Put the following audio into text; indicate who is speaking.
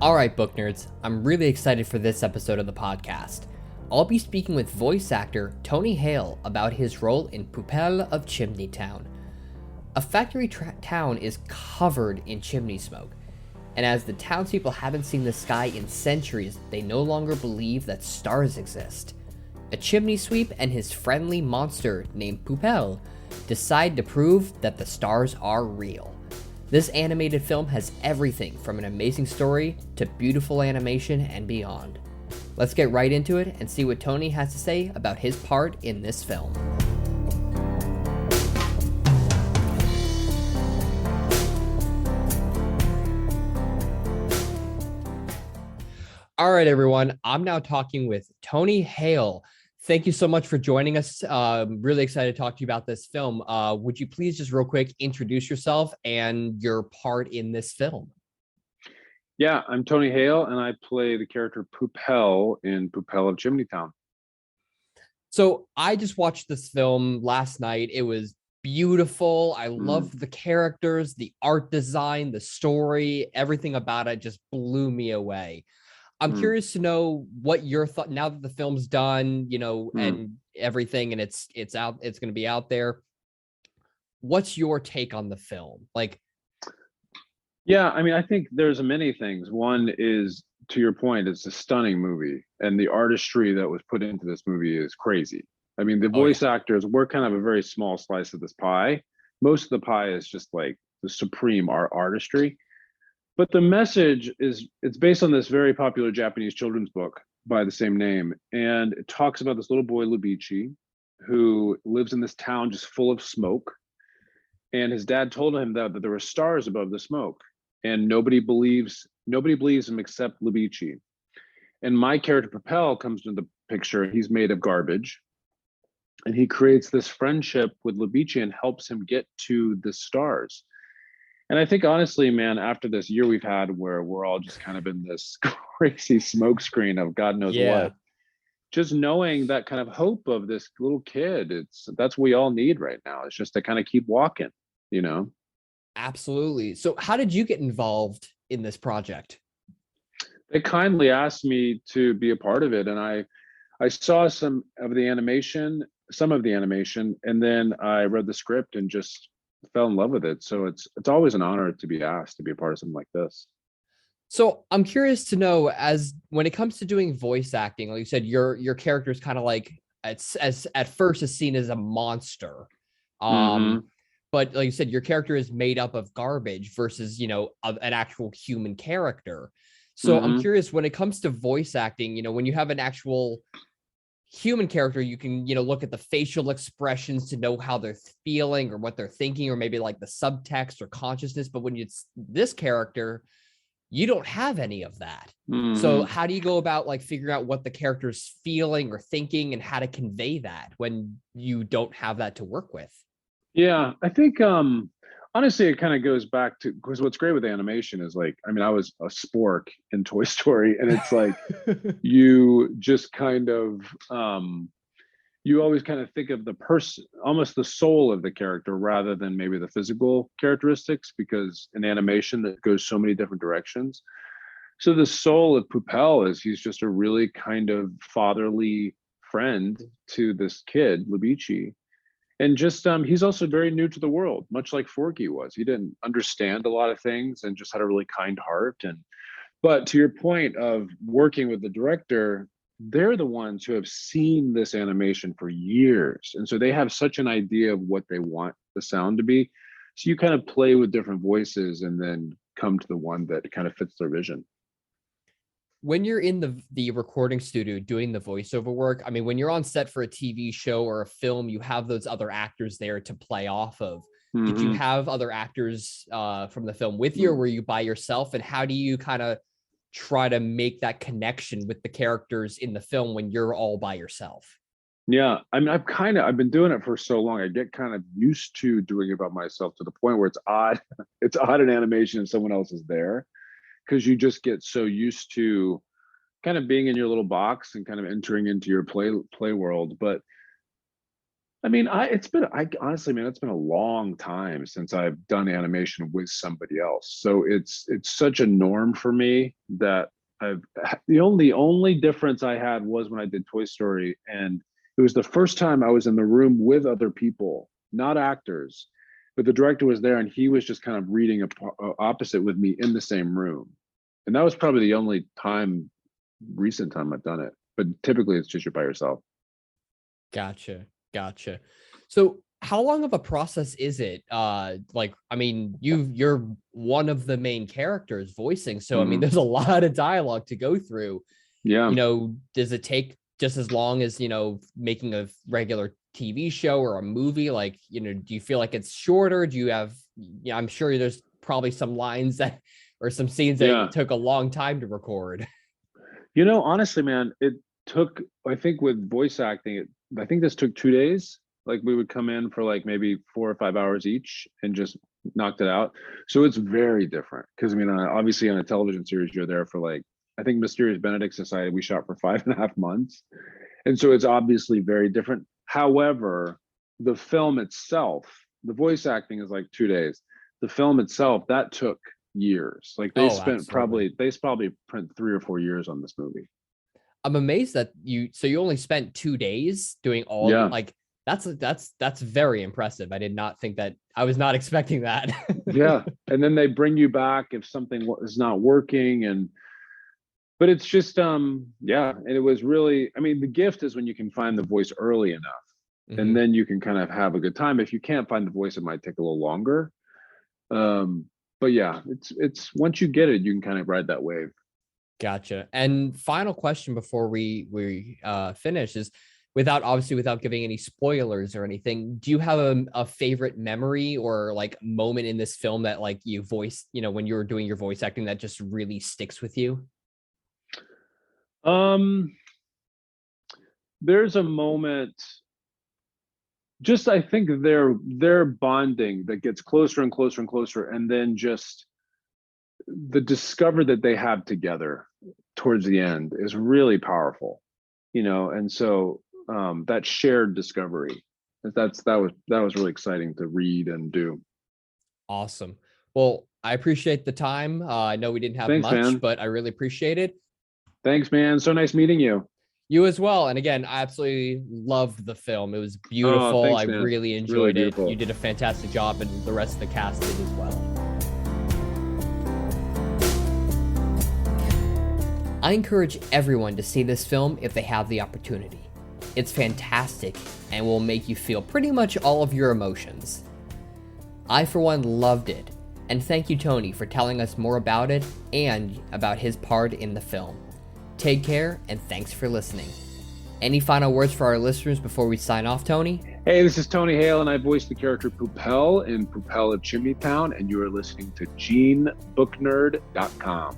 Speaker 1: Alright, book nerds, I'm really excited for this episode of the podcast. I'll be speaking with voice actor Tony Hale about his role in Poupelle of Chimney Town. A factory town is covered in chimney smoke, and as the townspeople haven't seen the sky in centuries, they no longer believe that stars exist. A chimney sweep and his friendly monster named Poupelle decide to prove that the stars are real. This animated film has everything from an amazing story to beautiful animation and beyond. Let's get right into it and see what Tony has to say about his part in this film. All right, everyone. I'm now talking with Tony Hale. Thank you so much for joining us. Really excited to talk to you about this film. Would you please just real quick introduce yourself and your part in this film?
Speaker 2: Yeah, I'm Tony Hale, and I play the character Poupelle in Poupelle of Chimney Town.
Speaker 1: So I just watched this film last night. It was beautiful. I loved the characters, the art design, the story, everything about it just blew me away. I'm curious to know what your thought now that the film's done, and everything, and it's out, it's going to be out there. What's your take on the film?
Speaker 2: Yeah, I mean, I think there's many things. One is, to your point, it's a stunning movie, and the artistry that was put into this movie is crazy. I mean, the voice actors, we're kind of a very small slice of this pie. Most of the pie is just like the supreme artistry. But the message is, it's based on this very popular Japanese children's book by the same name. And it talks about this little boy, Lubichi, who lives in this town just full of smoke. And his dad told him that there were stars above the smoke. And nobody believes him except Lubichi. And my character, Poupelle, comes into the picture. He's made of garbage. And he creates this friendship with Lubichi and helps him get to the stars. And I think, honestly, man, after this year we've had where we're all just kind of in this crazy smokescreen of God knows what, just knowing that kind of hope of this little kid, that's what we all need right now. It's just to kind of keep walking,
Speaker 1: Absolutely. So how did you get involved in this project?
Speaker 2: They kindly asked me to be a part of it. And I saw some of the animation, and then I read the script and just fell in love with it. So it's always an honor to be asked to be a part of something like this.
Speaker 1: So I'm curious to know, as when it comes to doing voice acting, like you said, your character is kind of like as at first is seen as a monster. But like you said, your character is made up of garbage versus, an actual human character. So I'm curious, when it comes to voice acting, when you have an actual human character, you can look at the facial expressions to know how they're feeling or what they're thinking, or maybe like the subtext or consciousness. But when it's this character, you don't have any of that. So how do you go about figuring out what the character's feeling or thinking and how to convey that when you don't have that to work with?
Speaker 2: Yeah, I think honestly it kind of goes back to, because what's great with animation is I was a spork in Toy Story, and it's like you just kind of you always kind of think of the person, almost the soul of the character, rather than maybe the physical characteristics, because in animation that goes so many different directions. So the soul of Poupelle is, he's just a really kind of fatherly friend to this kid, Lubichi. And just he's also very new to the world, much like Forky was. He didn't understand a lot of things and just had a really kind heart. But to your point of working with the director, they're the ones who have seen this animation for years. And so they have such an idea of what they want the sound to be. So you kind of play with different voices and then come to the one that kind of fits their vision.
Speaker 1: When you're in the recording studio doing the voiceover work, I mean, when you're on set for a TV show or a film, you have those other actors there to play off of. Did you have other actors from the film with you, or were you by yourself? And how do you kind of try to make that connection with the characters in the film when you're all by yourself?
Speaker 2: Yeah, I mean, I've been doing it for so long. I get kind of used to doing it by myself, to the point where it's odd. It's odd in animation and someone else is there, because you just get so used to kind of being in your little box and kind of entering into your play world. But I mean, I honestly, man, it's been a long time since I've done animation with somebody else. So it's such a norm for me that the only difference I had was when I did Toy Story, and it was the first time I was in the room with other people, not actors, but the director was there and he was just kind of reading opposite with me in the same room. And that was probably the only recent time I've done it. But typically it's just you're by yourself.
Speaker 1: Gotcha. So how long of a process is it? Like, I mean, you're one of the main characters voicing. So, I mean, there's a lot of dialogue to go through.
Speaker 2: Yeah.
Speaker 1: You know, does it take just as long as, you know, making a regular TV show or a movie? Like, you know, do you feel like it's shorter? Do you have, I'm sure there's probably some lines that, or some scenes that took a long time to record.
Speaker 2: You know, honestly, man, it took, I think with voice acting, I think this took 2 days. Like we would come in for like maybe 4 or 5 hours each and just knocked it out. So it's very different because I mean, obviously on a television series, you're there for like, I think Mysterious Benedict Society, we shot for 5.5 months. And so it's obviously very different. However, the film itself, the voice acting is like 2 days. The film itself, that took years. Like they probably spent 3 or 4 years on this movie.
Speaker 1: I'm amazed that you only spent 2 days doing all like that's very impressive. I did not think that. I was not expecting that.
Speaker 2: Yeah. And then they bring you back if something is not working. But it's just, and it was really, I mean, the gift is when you can find the voice early enough and then you can kind of have a good time. If you can't find the voice, it might take a little longer. But yeah, it's once you get it, you can kind of ride that wave.
Speaker 1: Gotcha. And final question before we finish is, without giving any spoilers or anything, do you have a favorite memory or like moment in this film that like you voiced, you know, when you were doing your voice acting that just really sticks with you?
Speaker 2: There's a moment, just I think they're bonding that gets closer and closer and closer, and then just the discovery that they have together towards the end is really powerful, you know. And so that shared discovery, that was really exciting to read and do.
Speaker 1: Awesome. Well, I appreciate the time. I know we didn't have much, man, but I really appreciate it.
Speaker 2: Thanks, man. So nice meeting you.
Speaker 1: You as well. And again, I absolutely loved the film. It was beautiful.
Speaker 2: Thanks,
Speaker 1: I
Speaker 2: man.
Speaker 1: really enjoyed
Speaker 2: really
Speaker 1: it. You did a fantastic job, and the rest of the cast did as well. I encourage everyone to see this film if they have the opportunity. It's fantastic and will make you feel pretty much all of your emotions. I, for one, loved it, and thank you, Tony, for telling us more about it and about his part in the film. Take care, and thanks for listening. Any final words for our listeners before we sign off, Tony?
Speaker 2: Hey, this is Tony Hale, and I voiced the character Poupelle in Poupelle of Chimney Town, and you are listening to JeanBookNerd.com.